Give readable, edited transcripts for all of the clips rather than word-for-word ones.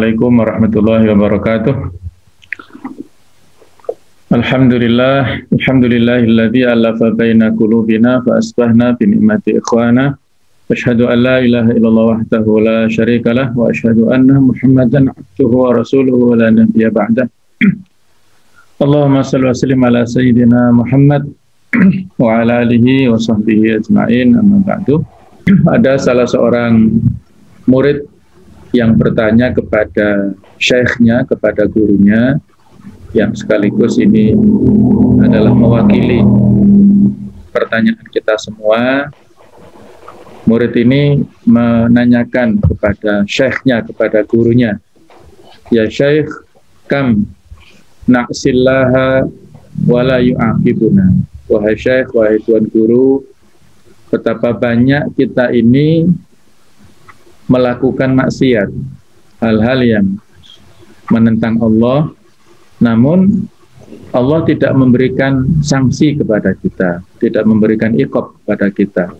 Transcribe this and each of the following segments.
Assalamualaikum warahmatullahi wabarakatuh. Alhamdulillahilladzi alafa baina qulubina fa asbahna bi ni'mati ikhwana. Asyhadu an la ilaha illallah wahdahu la syarikalah wa asyhadu anna Muhammadan abduhu wa rasuluhu wa la nabiyya ba'dah. Allahumma shalli wa sallim ala sayyidina Muhammad wa ala alihi wa sahbihi ajma'in, amma ba'du. Ada salah seorang murid yang bertanya kepada syekhnya, kepada gurunya, yang sekaligus ini adalah mewakili pertanyaan kita semua. Murid ini menanyakan kepada syekhnya, kepada gurunya, ya syekh, kam na'sillaha wala yu'aqibuna. Wahai syekh, wahai tuan guru, betapa banyak kita ini melakukan maksiat, hal-hal yang menentang Allah, namun Allah tidak memberikan sanksi kepada kita, tidak memberikan iqab kepada kita.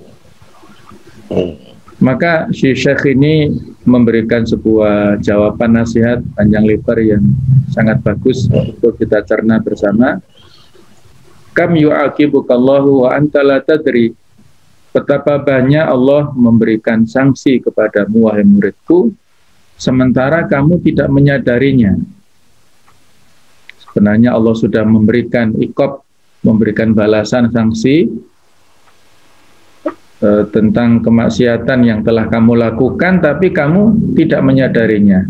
Maka si syekh ini memberikan sebuah jawaban nasihat panjang lebar yang sangat bagus untuk kita cerna bersama. Kam yu'aqibukallahu wa anta la tadri. Betapa banyak Allah memberikan sanksi kepadamu, wahai muridku, sementara kamu tidak menyadarinya. Sebenarnya Allah sudah memberikan iqab, memberikan balasan sanksi tentang kemaksiatan yang telah kamu lakukan, tapi kamu tidak menyadarinya.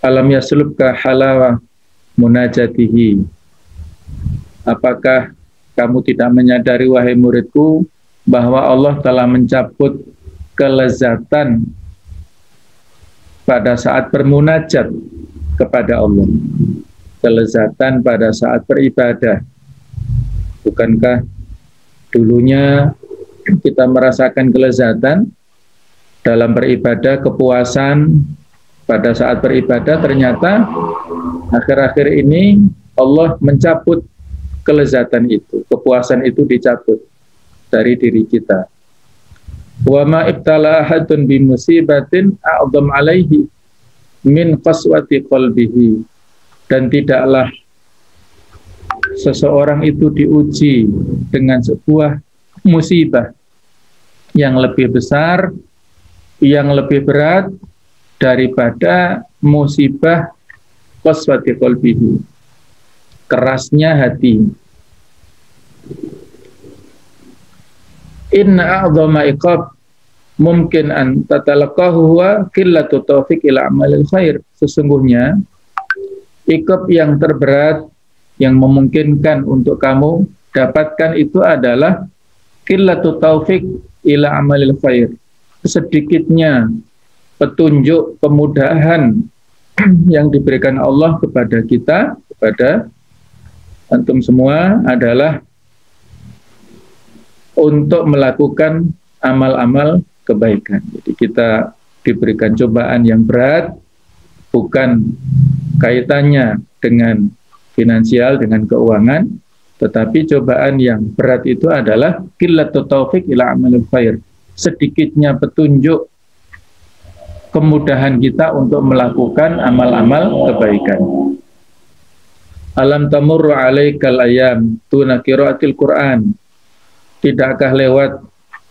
Alam yaslubka halawa munajatihi. Apakah kamu tidak menyadari, wahai muridku, bahwa Allah telah mencabut kelezatan pada saat bermunajat kepada Allah, kelezatan pada saat beribadah. Bukankah dulunya kita merasakan kelezatan dalam beribadah, kepuasan pada saat beribadah? Ternyata akhir-akhir ini Allah mencabut kelezatan itu, kepuasan itu dicabut dari diri kita. Wa ma ibtala ahadun bi musibatin a'dham alaihi min qaswati qalbihi. Dan tidaklah seseorang itu diuji dengan sebuah musibah yang lebih besar, yang lebih berat daripada musibah qaswati qalbihi, kerasnya hati. Inna a'dhama iqab mungkin an tatalaqahu huwa qillatu taufiq ila amalil khair. Sesungguhnya iqab yang terberat yang memungkinkan untuk kamu dapatkan itu adalah qillatu taufiq ila amalil khair. Sedikitnya petunjuk, kemudahan yang diberikan Allah kepada kita, kepada antum semua, adalah untuk melakukan amal-amal kebaikan. Jadi kita diberikan cobaan yang berat, bukan kaitannya dengan finansial, dengan keuangan, tetapi cobaan yang berat itu adalah qillatut taufiq ila amalil khair. Sedikitnya petunjuk, kemudahan kita untuk melakukan amal-amal kebaikan. Alam tamurru alaikal ayam tuna qiraatil Qur'an. Tidakkah lewat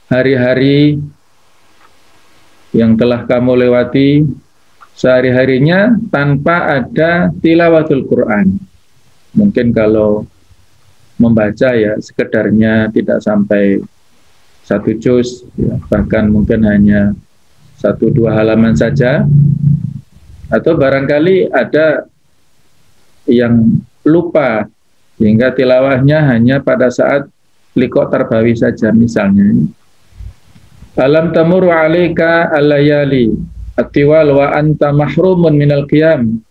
hari-hari yang telah kamu lewati sehari-harinya tanpa ada tilawatul Quran? Mungkin kalau membaca ya sekedarnya tidak sampai 1 juz, ya, bahkan mungkin hanya 1-2 halaman saja. Atau barangkali ada yang lupa sehingga tilawahnya hanya pada saat liqo tarbawi saja misalnya. Alam tamurru alaika al-layali at-tiwal wa anta mahrumun minal qiyam.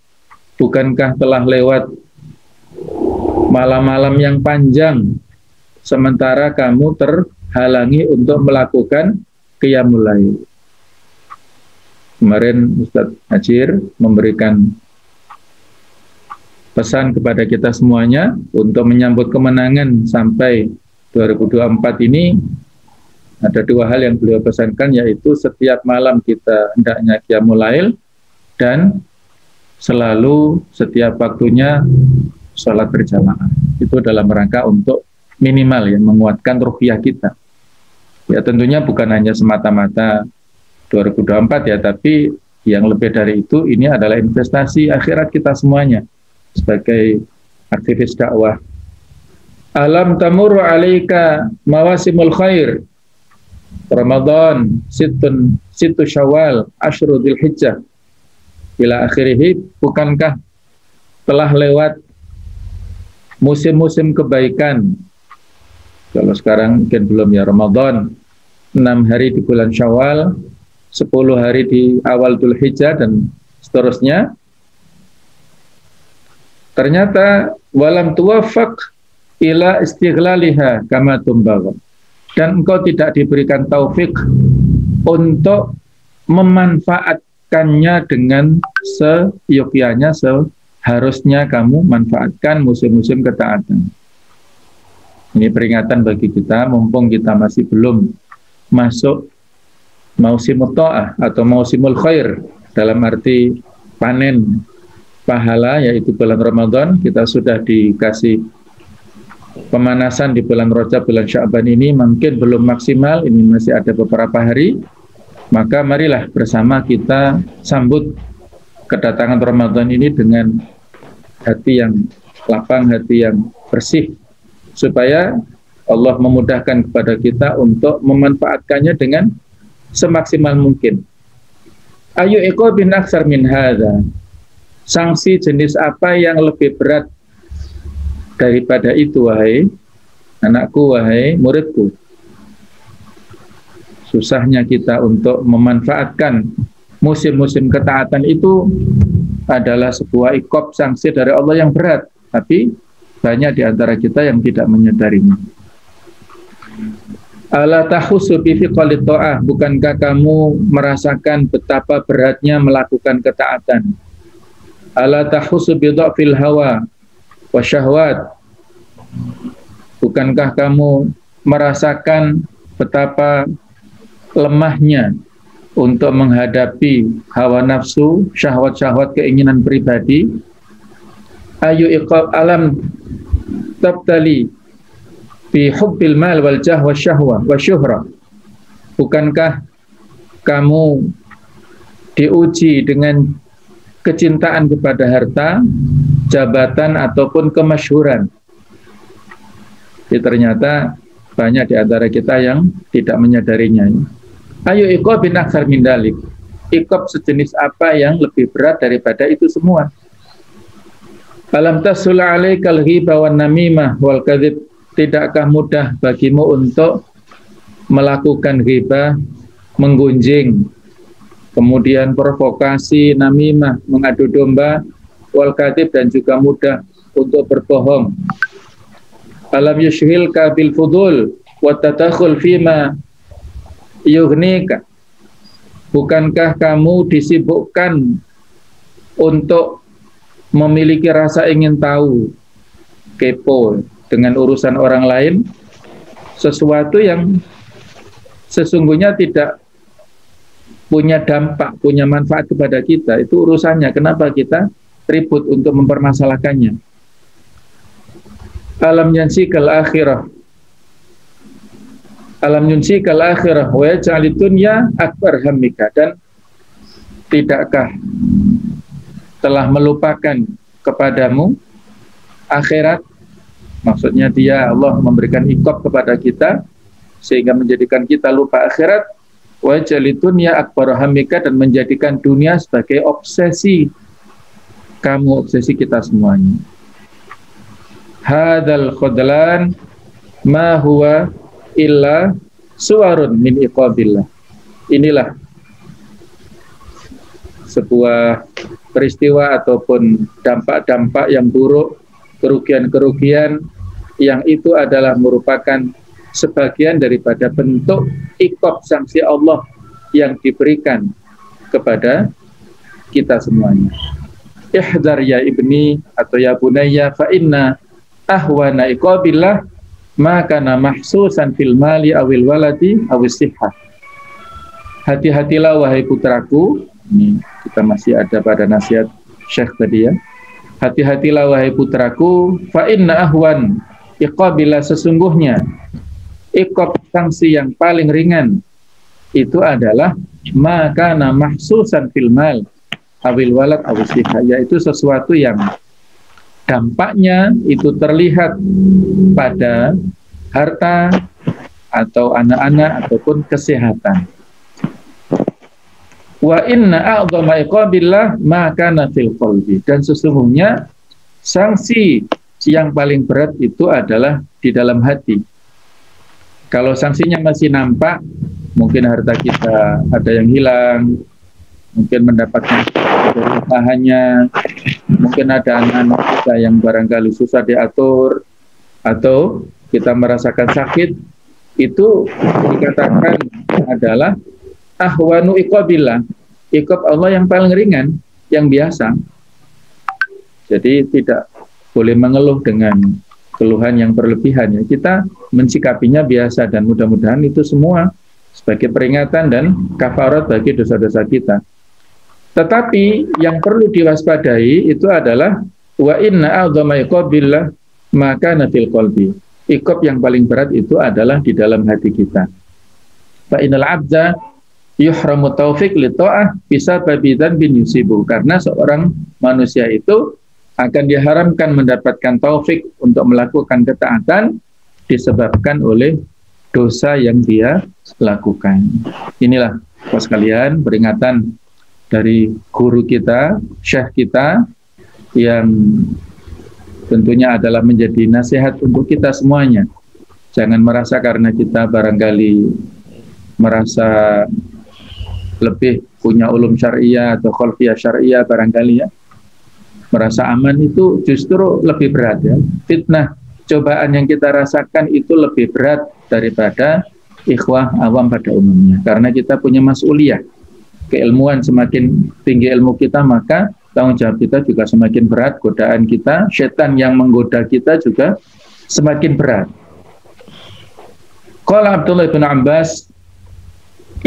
Bukankah telah lewat malam-malam yang panjang sementara kamu terhalangi untuk melakukan qiyamul lail? Kemarin Ustaz Hajir memberikan pesan kepada kita semuanya untuk menyambut kemenangan sampai 2024 ini. Ada 2 hal yang beliau pesankan, yaitu setiap malam kita hendaknya qiyamul lail dan selalu setiap waktunya sholat berjamaah. Itu dalam rangka untuk minimal ya menguatkan ruhiyah kita. Ya tentunya bukan hanya semata-mata 2024 ya, tapi yang lebih dari itu ini adalah investasi akhirat kita semuanya sebagai aktivis dakwah. Alam tamurru alaika mawasimul khair. Ramadan, situ Syawal, Asyru Dzulhijjah. Bila akhirih, bukankah telah lewat musim-musim kebaikan? Kalau sekarang mungkin belum ya, Ramadan 6 hari di bulan Syawal, 10 hari di awal Dzulhijjah dan seterusnya. Ternyata walam tuwaffaq ila istighlaliha kama tumbagha. Dan engkau tidak diberikan taufik untuk memanfaatkannya dengan seyogyanya, seharusnya kamu manfaatkan musim-musim ketaatan. Ini peringatan bagi kita, mumpung kita masih belum masuk mausimut ta'ah atau mausimul khair, dalam arti panen pahala, yaitu bulan Ramadan. Kita sudah dikasih pemanasan di bulan Rajab, bulan Sya'ban ini mungkin belum maksimal, ini masih ada beberapa hari. Maka marilah bersama kita sambut kedatangan Ramadan ini dengan hati yang lapang, hati yang bersih, supaya Allah memudahkan kepada kita untuk memanfaatkannya dengan semaksimal mungkin. Ayu iqabin aksar min hadza. Sanksi jenis apa yang lebih berat daripada itu, wahai anakku, wahai muridku? Susahnya kita untuk memanfaatkan musim-musim ketaatan itu adalah sebuah iqab, sanksi dari Allah yang berat, tapi banyak di antara kita yang tidak menyadarinya. Ala tahussu bi fiqalit ta'ah, bukankah kamu merasakan betapa beratnya melakukan ketaatan? Ala tahussu bi dha'fil hawa wa syahwat, bukankah kamu merasakan betapa lemahnya untuk menghadapi hawa nafsu, syahwat-syahwat, keinginan pribadi? Ayu iqab alam tabtali fi hubbil mal wal jah wa syahwa wa syuhra, bukankah kamu diuji dengan kecintaan kepada harta, jabatan, ataupun kemasyhuran? Jadi ternyata banyak di antara kita yang tidak menyadarinya. Ayo iqab bin aksar min dalik. Iqab sejenis apa yang lebih berat daripada itu semua? Alam tasul alaikal ghibah wan namimah wal kadzib. Tidakkah mudah bagimu untuk melakukan ghibah, menggunjing, kemudian provokasi, namimah, mengadu domba, wal kadzib, dan juga mudah untuk berbohong? Alam yushghilka bil fudul wa tadakhul fima yughnika. Bukankah kamu disibukkan untuk memiliki rasa ingin tahu, kepo dengan urusan orang lain, sesuatu yang sesungguhnya tidak punya dampak, punya manfaat kepada kita? Itu urusannya, kenapa kita ribut untuk mempermasalahkannya? Alam yansikal akhirah, alam yunsikal akhirah wa yaj'alid dunya akbar hammika. Dan tidakkah telah melupakan kepadamu akhirat? Maksudnya dia, Allah memberikan iqab kepada kita sehingga menjadikan kita lupa akhirat. Wa yaj'alid dunya akbar hammika, dan menjadikan dunia sebagai obsesi kamu, obsesi kita semuanya. Hadzal khudlan ma huwa illa suwarun min iqabillah. Inilah sebuah peristiwa ataupun dampak-dampak yang buruk, kerugian-kerugian yang itu adalah merupakan sebagian daripada bentuk iqab, sanksi Allah yang diberikan kepada kita semuanya. Ihdar ya ibni atau ya bunayya fa inna ahwana iqabillah ma kana mahsusan fil mali awil waladi awis sihhah. Hati-hatilah wahai putraku. Ini kita masih ada pada nasihat Syekh tadi ya. Hati-hatilah wahai putraku, fa inna ahwan iqabila, sesungguhnya iqab, sanksi yang paling ringan itu adalah maka mahsusan fil mal awil walad awil sifah, yaitu sesuatu yang dampaknya itu terlihat pada harta atau anak-anak ataupun kesehatan. Wa inna a'dhama iqabillah ma kana fil qalbi, dan sesungguhnya sanksi yang paling berat itu adalah di dalam hati. Kalau sanksinya masih nampak, mungkin harta kita ada yang hilang, mungkin mendapatkan dari usahanya, mungkin ada anak-anak kita yang barangkali susah diatur, atau kita merasakan sakit, itu dikatakan adalah ahwanu iqabillah, iqab Allah yang paling ringan, yang biasa. Jadi tidak boleh mengeluh dengan keluhan yang berlebihan ya. Kita mensikapinya biasa, dan mudah-mudahan itu semua sebagai peringatan dan kafarat bagi dosa-dosa kita. Tetapi yang perlu diwaspadai itu adalah wa inna a'dhama iqabillah maka nafil qalbi. Iqab yang paling berat itu adalah di dalam hati kita. Fa innal 'abda yuhramu taufiq li ta'ah bisa babidan bin yusibu, karena seorang manusia itu akan diharamkan mendapatkan taufik untuk melakukan ketaatan disebabkan oleh dosa yang dia lakukan. Inilah Bapak sekalian peringatan dari guru kita, syekh kita, yang tentunya adalah menjadi nasihat untuk kita semuanya. Jangan merasa karena kita barangkali merasa lebih punya ulum syariah atau khalfiyah syariah barangkali ya, merasa aman, itu justru lebih berat ya. Fitnah, cobaan yang kita rasakan itu lebih berat daripada ikhwah awam pada umumnya, karena kita punya mas'uliyah. Keilmuan, semakin tinggi ilmu kita, maka tanggung jawab kita juga semakin berat. Godaan kita, setan yang menggoda kita juga semakin berat. Qala Abdullah bin Abbas,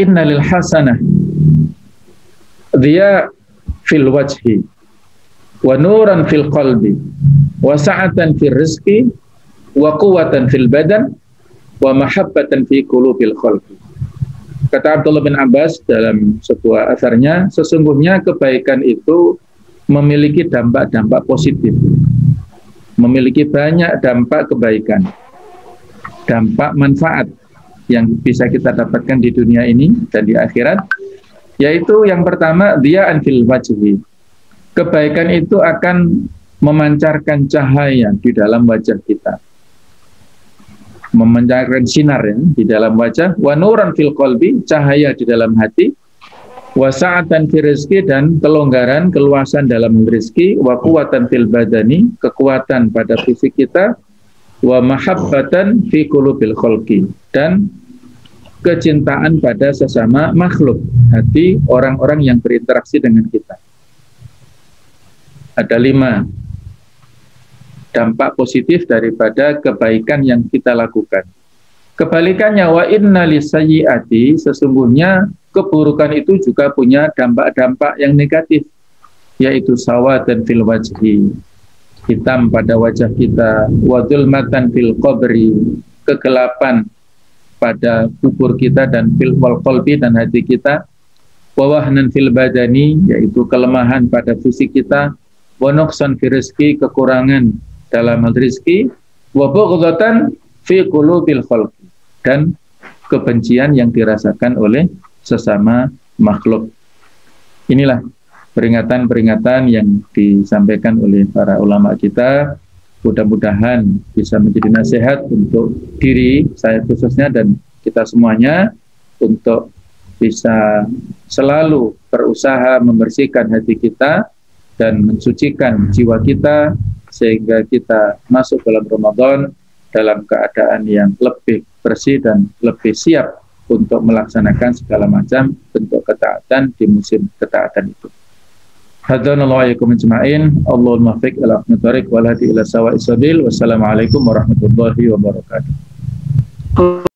inna lil hasanah dia fil wajhi wa nuran fil qalbi wa sa'atan fil rizqi wa quwwatan fil badan wa mahabbatan fi qulubil khalqi. Kata Abdullah bin Abbas dalam sebuah asarnya, sesungguhnya kebaikan itu memiliki dampak-dampak positif, memiliki banyak dampak kebaikan, dampak manfaat yang bisa kita dapatkan di dunia ini dan di akhirat, yaitu yang pertama dia anfil wajhi. Kebaikan itu akan memancarkan cahaya di dalam wajah kita, memancarkan sinar ya, di dalam wajah. Wa nuran fil qalbi, cahaya di dalam hati. Wa sa'atan fil rizqi, dan kelonggaran, keluasan dalam rezeki. Wa quwwatan fil badani, kekuatan pada fisik kita. Wa mahabbatan fi qulubil khalqi, dan kecintaan pada sesama makhluk, hati orang-orang yang berinteraksi dengan kita. Ada 5 dampak positif daripada kebaikan yang kita lakukan. Kebalikannya, wa inna lisayyiati, sesungguhnya keburukan itu juga punya dampak-dampak yang negatif, yaitu sawatan fil wajhi, hitam pada wajah kita, wa dzulmatan fil qabri, kegelapan pada kubur kita, dan fil qalbi, dan hati kita, wa wahnan fil badani, yaitu kelemahan pada fisik kita, wa nuqsan fil rizqi, kekurangan dalam hal rezeki, wa bughdatan fi qulubil khalqi, dan kebencian yang dirasakan oleh sesama makhluk. Inilah peringatan-peringatan yang disampaikan oleh para ulama kita. Mudah-mudahan bisa menjadi nasihat untuk diri saya khususnya dan kita semuanya, untuk bisa selalu berusaha membersihkan hati kita dan mensucikan jiwa kita, sehingga kita masuk dalam Ramadan dalam keadaan yang lebih bersih dan lebih siap untuk melaksanakan segala macam bentuk ketaatan di musim ketaatan itu. Hadanallahu alaikum ajma'in. Allahumma fiq ala aqnatariq wa lahdi ila sawa'is sabil. Wassalamualaikum warahmatullahi wabarakatuh.